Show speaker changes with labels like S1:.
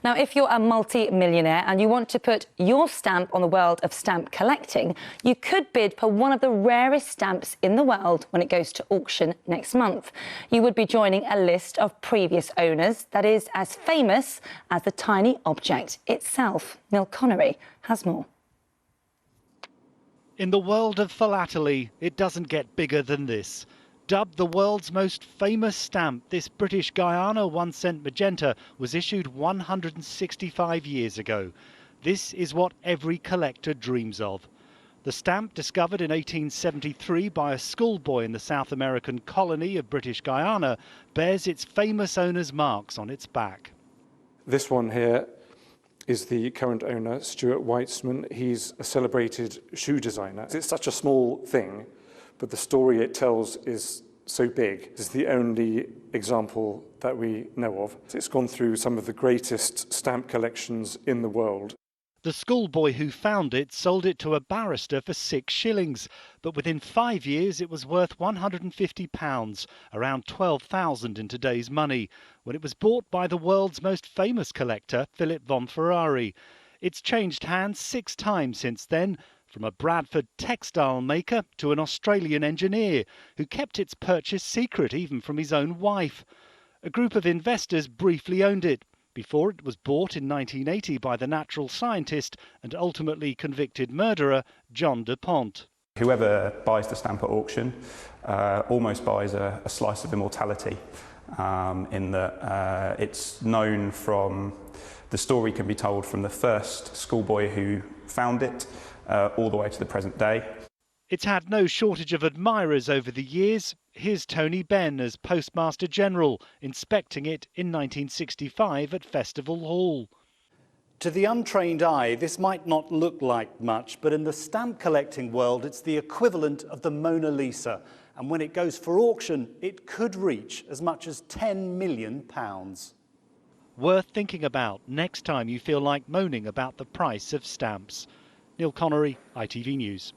S1: Now, if you're a multi-millionaire and you want to put your stamp on the world of stamp collecting, you could bid for one of the rarest stamps in the world when it goes to auction next month. You would be joining a list of previous owners that is as famous as the tiny object itself. Neil Connery has more.
S2: In the world of philately, it doesn't get bigger than this. Dubbed the world's most famous stamp, this British Guiana One-Cent Magenta was issued 165 years ago. This is what every collector dreams of. The stamp, discovered in 1873 by a schoolboy in the South American colony of British Guiana, bears its famous owner's marks on its back.
S3: This one here is the current owner, Stuart Weitzman. He's a celebrated shoe designer. It's such a small thing, but the story it tells is so big. It's the only example that we know of. It's gone through some of the greatest stamp collections in the world.
S2: The schoolboy who found it sold it to a barrister for 6 shillings, but within 5 years it was worth £150, around 12,000 in today's money, when it was bought by the world's most famous collector, Philip von Ferrari. It's changed hands 6 times since then, from a Bradford textile maker to an Australian engineer who kept its purchase secret even from his own wife. A group of investors briefly owned it before it was bought in 1980 by the natural scientist and ultimately convicted murderer John DuPont.
S4: Whoever buys the stamp at auction almost buys a slice of immortality, in that it's known from, the story can be told from the first schoolboy who found it all the way to the present day.
S2: It's had no shortage of admirers over the years. Here's Tony Benn as Postmaster General, inspecting it in 1965 at Festival Hall.
S5: To the untrained eye, this might not look like much, but in the stamp collecting world, it's the equivalent of the Mona Lisa. And when it goes for auction, it could reach as much as £10 million.
S2: Worth thinking about next time you feel like moaning about the price of stamps. Neil Connery, ITV News.